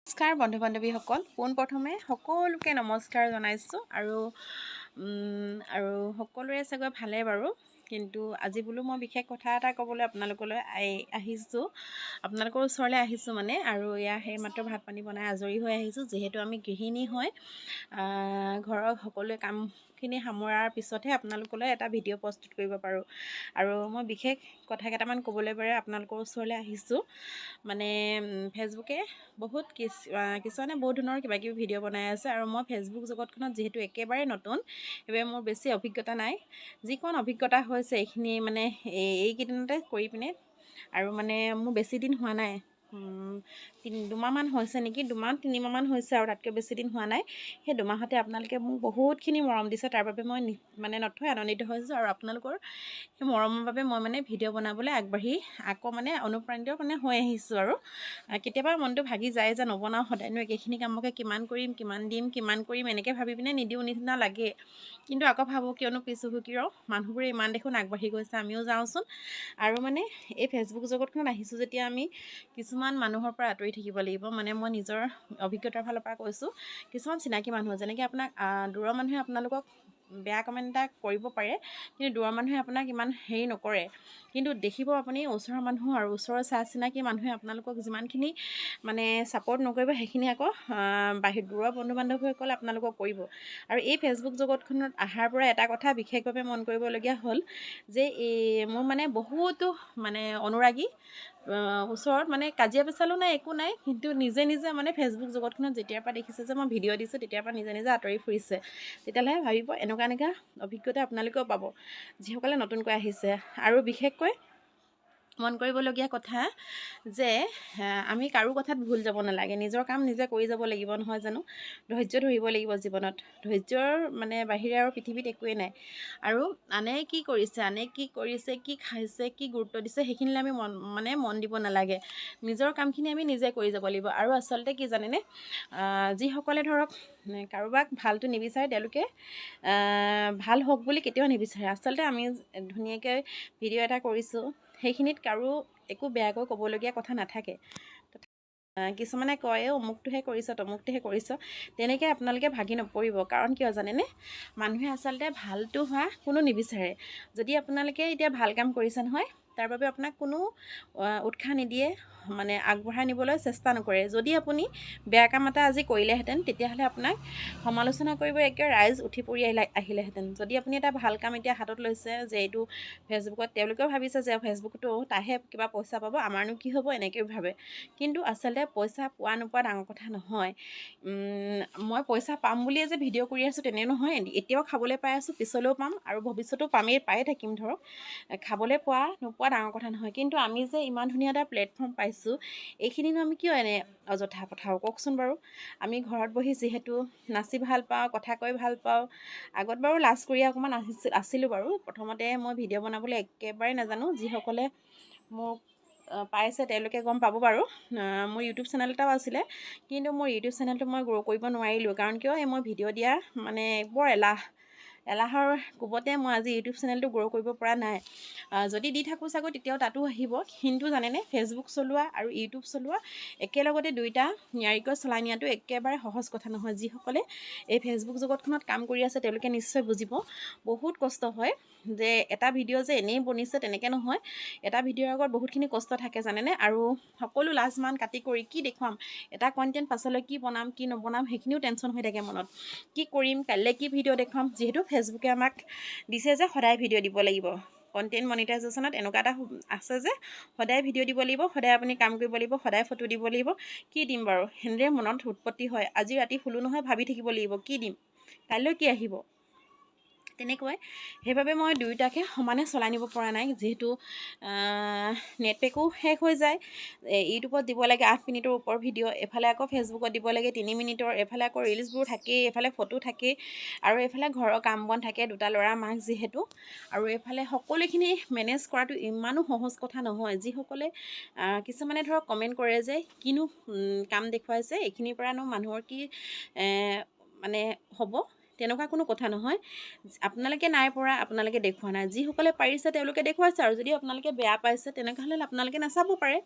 নমস্কাৰ বন্ধু বান্ধৱীসকল, পোনপ্ৰথমে সকলোকে নমস্কাৰ জনাইছোঁ আৰু সকলোৰে চাগৈ ভালেই বাৰু। কিন্তু আজি বোলো মই বিশেষ কথা এটা ক'বলৈ আপোনালোকলৈ আহিছোঁ, আপোনালোকৰ ওচৰলৈ আহিছোঁ আৰু সেই মাত্ৰ ভাত পানী বনাই আজৰি হৈ আহিছোঁ। যিহেতু আমি গৃহিণী হয়, ঘৰৰ সকলোৱে কামখিনি সামৰাৰ পিছতহে আপোনালোকলৈ এটা ভিডিঅ' প্ৰস্তুত কৰিব পাৰোঁ। আৰু মই বিশেষ কথা কেইটামান ক'বলৈ পাৰে আপোনালোকৰ ওচৰলৈ আহিছোঁ। ফেচবুকে কিছুমানে বহুত ধৰণৰ কিবাকিবি ভিডিঅ' বনাই আছে আৰু মই ফেচবুক জগতখনত যিহেতু একেবাৰে নতুন, সেইবাবে মোৰ বেছি অভিজ্ঞতা নাই। যিকণ অভিজ্ঞতা হৈছে এইখিনি এইকেইদিনতে কৰি পিনে আৰু মোৰ বেছি দিন হোৱা নাই, দুমাহমান হৈছে নেকি, 2-3 মাহমান হৈছে আৰু তাতকৈ বেছি দিন হোৱা নাই। সেই দুমাহতে আপোনালোকে মোক বহুতখিনি মৰম দিছে, তাৰ বাবে মই নথৈ আনন্দিত হৈছোঁ। আৰু আপোনালোকৰ সেই মৰমৰ বাবে মই ভিডিঅ' বনাবলৈ আগবাঢ়ি আকৌ অনুপ্ৰাণিত হৈ আহিছোঁ। আৰু কেতিয়াবা মনটো ভাগি যায় যে নবনাওঁ, সদায়নো একেখিনি কামকে কিমান কৰিম এনেকৈ ভাবি পিনে নিদিওঁ নিচিনা লাগে। কিন্তু আকৌ ভাবোঁ কিয়নো পিছ হুহুকি ৰওঁ, মানুহবোৰে ইমান দেখোন আগবাঢ়ি গৈছে, আমিও যাওঁচোন। আৰু এই ফেচবুক জগতখনত আহিছোঁ যেতিয়া আমি কিছুমান মানুহৰ পৰা আঁতৰি থাকিব লাগিব। মই নিজৰ অভিজ্ঞতাৰ ফালৰ পৰা কৈছোঁ। কিছুমান চিনাকি মানুহ, যেনেকৈ আপোনাক দূৰৰ মানুহে আপোনালোকক বেয়া কমেণ্ট এটা কৰিব পাৰে, কিন্তু দূৰৰ মানুহে আপোনাক ইমান হেৰি নকৰে। কিন্তু দেখিব আপুনি ওচৰৰ মানুহ আৰু ওচৰৰ চিনাকি মানুহে আপোনালোকক যিমানখিনি ছাপৰ্ট নকৰিব, সেইখিনি আকৌ দূৰৰ বন্ধু বান্ধৱীসকলে আপোনালোকক কৰিব। আৰু এই ফেচবুক জগতখনত অহাৰ পৰা এটা কথা বিশেষভাৱে মন কৰিবলগীয়া হ'ল যে মোৰ বহুতো অনুৰাগী ওচৰত কাজিয়া পেচালো নাই, একো নাই, কিন্তু নিজে ফেচবুক জগতখনত যেতিয়াৰ পৰা দেখিছে যে মই ভিডিঅ' দিছোঁ, তেতিয়াৰ পৰা নিজে আঁতৰি ফুৰিছে। তেতিয়াহ'লে ভাবিব এনেকুৱা অভিজ্ঞতা আপোনালোকেও পাব, যিসকলে নতুনকৈ আহিছে। আৰু বিশেষকৈ মন কৰিবলগীয়া কথা যে আমি কাৰো কথাত ভুল যাব নালাগে, নিজৰ কাম নিজে কৰি যাব লাগিব, নহয় জানো? ধৈৰ্য ধৰিব লাগিব জীৱনত। ধৈৰ্যৰ বাহিৰে আৰু পৃথিৱীত একোৱেই নাই। আৰু আনে কি কৰিছে, কি খাইছে, কি গুৰুত্ব দিছে, সেইখিনিলৈ আমি মন দিব নালাগে। নিজৰ কামখিনি আমি নিজে কৰি যাব লাগিব। আৰু আচলতে কি জানেনে, যিসকলে ধৰক কাৰোবাক ভালটো নিবিচাৰে, তেওঁলোকে ভাল হওক বুলি কেতিয়াও নিবিচাৰে। আচলতে আমি ধুনীয়াকৈ ভিডিঅ' এটা কৰিছোঁ, সেইখিনিত কাৰো একো বেয়াকৈ ক'বলগীয়া কথা নাথাকে। কিছুমানে কয় অমুকটোহে কৰিছ, তমুকটোহে কৰিছ, তেনেকৈ আপোনালোকে ভাগি নপৰিব। কাৰণ কিয় জানেনে, মানুহে আচলতে ভালটো হোৱা কোনো নিবিচাৰে। যদি আপোনালোকে এতিয়া ভাল কাম কৰিছে নহয়, তাৰ বাবে আপোনাক কোনো উৎসাহ নিদিয়ে, আগবঢ়াই নিবলৈ চেষ্টা নকৰে। যদি আপুনি বেয়া কাম এটা আজি কৰিলেহেঁতেন, তেতিয়াহ'লে আপোনাক সমালোচনা কৰিব একেবাৰে ৰাইজ উঠি পৰি আহিলেহেঁতেন। যদি আপুনি এটা ভাল কাম এতিয়া হাতত লৈছে, যে এইটো ফেচবুকত, তেওঁলোকেও ভাবিছে যে ফেচবুকতো তাহে কিবা পইচা পাব, আমাৰনো কি হ'ব, এনেকৈ ভাবে। কিন্তু আচলতে পইচা পোৱা নোপোৱা ডাঙৰ কথা নহয়। মই পইচা পাম বুলিয়ে যে ভিডিঅ' কৰি আছোঁ তেনে নহয়। এতিয়াও খাবলৈ পাই আছোঁ, পিছলৈও পাম আৰু ভৱিষ্যতেও পায়ে থাকিম। ধৰক খাবলৈ পোৱা নোপোৱা ডাঙৰ কথা নহয়, কিন্তু আমি যে ইমান ধুনীয়া এটা প্লেটফৰ্ম পাইছোঁ, এইখিনিনো আমি কিয় এনে অযথা পঠাওঁ, কওকচোন বাৰু। আমি ঘৰত বহি যিহেতু নাচি ভাল পাওঁ, কথা কৈ ভাল পাওঁ। আগত বাৰু লাজ কৰি অকণমান আছিলোঁ বাৰু। প্ৰথমতে মই ভিডিঅ' বনাবলৈ একেবাৰে নাজানো। যিসকলে মোক পাইছে তেওঁলোকে গম পাব বাৰু। মোৰ ইউটিউব চেনেল এটাও আছিলে, কিন্তু মোৰ ইউটিউব চেনেলটো মই গ্ৰ' কৰিব নোৱাৰিলোঁ। কাৰণ কিয়, মই ভিডিঅ' দিয়া বৰ এলাহৰ কোবতে মই আজি ইউটিউব চেনেলটো গ্ৰ' কৰিব পৰা নাই। যদি দি থাকোঁ চাগৈ তেতিয়াও তাতো আহিব। কিন্তু জানেনে, ফেচবুক চলোৱা আৰু ইউটিউব চলোৱা একেলগতে দুইটা নিয়াৰিকৈ চলাই নিয়াটো একেবাৰে সহজ কথা নহয়। যিসকলে এই ফেচবুক জগতখনত কাম কৰি আছে, তেওঁলোকে নিশ্চয় বুজিব। বহুত কষ্ট হয়। যে এটা ভিডিঅ' যে এনেই বনিছে তেনেকৈ নহয়, এটা ভিডিঅ'ৰ আগত বহুতখিনি কষ্ট থাকে জানেনে। আৰু সকলো লাজ মান কাটি কৰি কি দেখুৱাম, এটা কণ্টেণ্ট পাছলৈ কি বনাম কি নবনাম, সেইখিনিও টেনশ্যন হৈ থাকে মনত। কি কৰিম, কাইলৈ কি ভিডিঅ' দেখুৱাম। যিহেতু ফেচবুকে আমাক দিছে যে সদায় ভিডিঅ' দিব লাগিব। কণ্টেণ্ট মনিটাইজেশ্যনত এনেকুৱা এটা আছে যে সদায় ভিডিঅ' দিব লাগিব, সদায় আপুনি কাম কৰিব লাগিব, সদায় ফটো দিব লাগিব। কি দিম বাৰু, সেনেদৰে মনত উৎপত্তি হয়। আজি ৰাতি শুলোঁ নহয়, ভাবি থাকিব লাগিব কি দিম, কাইলৈ কি আহিব, তেনেকৈ। সেইবাবে মই দুয়োটাকে সমানে চলাই নিব পৰা নাই। যিহেতু নেটপেকো শেষ হৈ যায়। ইউটিউবত দিব লাগে 8 মিনিটৰ ওপৰ ভিডিঅ', এফালে আকৌ ফেচবুকত দিব লাগে 3 মিনিটৰ, এফালে আকৌ ৰিলচবোৰ থাকেই, এফালে ফটো থাকেই, আৰু এফালে ঘৰৰ কাম বন থাকে, 2টা ল'ৰা মাক যিহেতু। আৰু এইফালে সকলোখিনি মেনেজ কৰাটো ইমানো সহজ কথা নহয়। যিসকলে কিছুমানে ধৰক কমেণ্ট কৰে যে কিনো কাম দেখুৱাইছে, এইখিনিৰ পৰানো মানুহৰ কি হ'ব, তেনেকুৱা কোনো কথা নহয়। আপোনালোকে নাই পৰা, আপোনালোকে দেখুওৱা নাই। যিসকলে পাৰিছে তেওঁলোকে দেখুৱাইছে, আৰু যদি আপোনালোকে বেয়া পাইছে তেনেকুৱা হ'লে আপোনালোকে নাচাব পাৰে।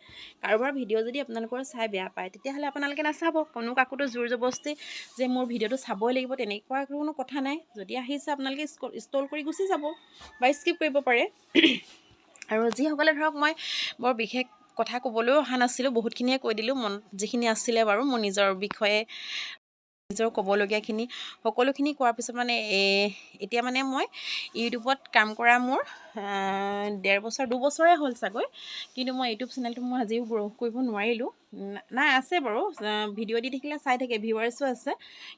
কাৰোবাৰ ভিডিঅ' যদি আপোনালোকৰ চাই বেয়া পায় তেতিয়াহ'লে আপোনালোকে নাচাব। কোনো কাকোতো জোৰ জবস্তি যে মোৰ ভিডিঅ'টো চাবই লাগিব তেনেকুৱা কোনো কথা নাই। যদি আহিছে আপোনালোকে ষ্টল কৰি গুচি যাব বা স্কিপ কৰিব পাৰে। আৰু যিসকলে ধৰক মই বৰ বিশেষ কথা ক'বলৈও অহা নাছিলোঁ, বহুতখিনিয়ে কৈ দিলোঁ, মন যিখিনি আছিলে বাৰু মোৰ নিজৰ বিষয়ে নিজৰ ক'বলগীয়াখিনি সকলোখিনি কোৱাৰ পিছত মানে এতিয়া মানে মই ইউটিউবত কাম কৰা মোৰ 1.5 বছৰ 2 বছৰে হ'ল চাগৈ, কিন্তু মই ইউটিউব চেনেলটো মই আজিও গ্ৰ' কৰিব নোৱাৰিলোঁ। নাই আছে বাৰু, ভিডিঅ' দি থাকিলে চাই থাকে, ভিউৱাৰ্ছো আছে,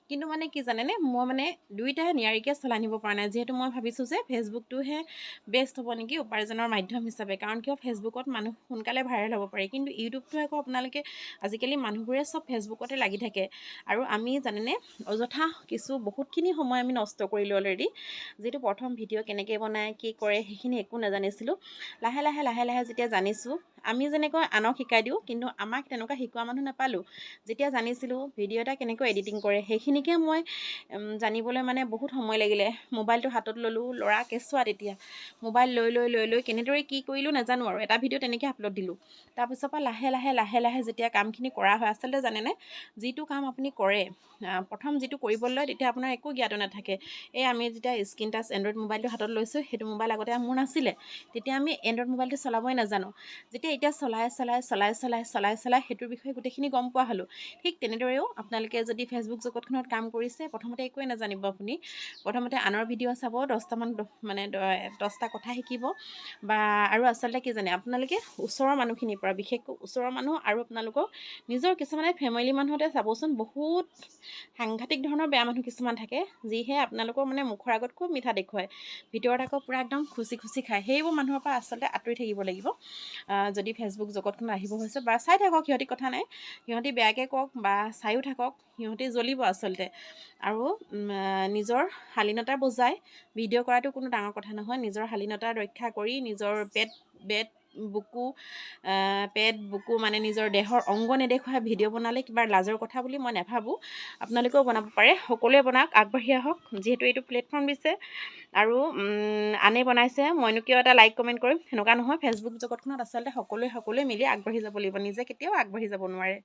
কিন্তু মানে কি জানেনে, মই মানে দুইটাই নিয়াৰিকৈ চলাই নিব পৰা নাই। যিহেতু মই ভাবিছোঁ যে ফেচবুকটোহে বেষ্ট হ'ব নেকি উপাৰ্জনৰ মাধ্যম হিচাপে, কাৰণ কিয় ফেচবুকত মানুহ সোনকালে ভাইৰেল হ'ব পাৰে, কিন্তু ইউটিউবটো আকৌ আপোনালোকে আজিকালি মানুহবোৰে চব ফেচবুকতে লাগি থাকে। আৰু আমি জানেনে অযথা বহুতখিনি সময় আমি নষ্ট কৰিলোঁ অলৰেডি। যিহেতু প্ৰথম ভিডিঅ' কেনেকৈ বনায় কি কৰে সেইখিনি একো নাজানিছিলোঁ। লাহে লাহে যেতিয়া জানিছোঁ, আমি যেনেকৈ আনক শিকাই দিওঁ, কিন্তু আমাক তেনেকুৱা শিকোৱা মানুহ নাপালোঁ। যেতিয়া জানিছিলোঁ ভিডিঅ' এটা কেনেকৈ এডিটিং কৰে সেইখিনিকে মই জানিবলৈ মানে বহুত সময় লাগিলে। মোবাইলটো হাতত ল'লোঁ, ল'ৰা কেঁচুৱা তেতিয়া মোবাইল লৈ কেনেদৰে কি কৰিলোঁ নাজানো, আৰু এটা ভিডিঅ' তেনেকৈ আপলোড দিলোঁ। তাৰপিছৰ পৰা লাহে লাহে যেতিয়া কামখিনি কৰা হয়, আচলতে জানেনে যিটো কাম আপুনি কৰে প্ৰথম যিটো কৰিবলৈ লয় তেতিয়া আপোনাৰ একো জ্ঞাত নাথাকে। আমি যেতিয়া স্ক্ৰীন টাচ এণ্ড্ৰইড মোবাইলটো হাতত লৈছোঁ, সেইটো মোবাইল আগতে মোৰ নাছিলে, তেতিয়া আমি এণ্ড্ৰইড মোবাইলটো চলাবই নাজানো। এতিয়া চলাই সেইটোৰ বিষয়ে গোটেইখিনি গম পোৱা হ'লোঁ। ঠিক তেনেদৰেও আপোনালোকে যদি ফেচবুক জগতখনত কাম কৰিছে, প্ৰথমতে একোৱে নাজানিব আপুনি। প্ৰথমতে আনৰ ভিডিঅ' চাব, 10টা কথা শিকিব, বা আৰু আচলতে কি জানে আপোনালোকে ওচৰৰ মানুহখিনিৰ পৰা, বিশেষকৈ ওচৰৰ মানুহ আৰু আপোনালোকৰ নিজৰ কিছুমানে ফেমিলি মানুহতে চাবচোন বহুত সাংঘাতিক ধৰণৰ বেয়া মানুহ কিছুমান থাকে, যিহে আপোনালোকৰ মানে মুখৰ আগত খুব মিঠা দেখুৱায়, ভিতৰত আকৌ পূৰা একদম খুচি খায়। সেইবোৰ মানুহৰ পৰা আচলতে আঁতৰি থাকিব লাগিব। যদি ফেচবুক জগতখনত আহিব হৈছে বা চাই থাকক, সিহঁতি কথা নাই, সিহঁতি বেয়াকৈ কওক বা চায়ো থাকক, সিহঁতি জ্বলিব আচলতে। আৰু নিজৰ শালীনতা বজাই ভিডিঅ' কৰাটো কোনো ডাঙৰ কথা নহয়। নিজৰ শালীনতা ৰক্ষা কৰি নিজৰ বুকু মানে নিজৰ দেহৰ অংগ নেদেখুৱাই ভিডিঅ' বনালে কিবা লাজৰ কথা বুলি মই নাভাবোঁ। আপোনালোকেও বনাব পাৰে, সকলোৱে বনাওক, আগবাঢ়ি আহক, যিহেতু এইটো প্লেটফৰ্ম দিছে। আৰু আনে বনাইছে মইনো কিয় এটা লাইক কমেণ্ট কৰিম, সেনেকুৱা নহয়। ফেচবুক জগতখনত আচলতে সকলোৱে মিলি আগবাঢ়ি যাব লাগিব, নিজে কেতিয়াও আগবাঢ়ি যাব নোৱাৰে।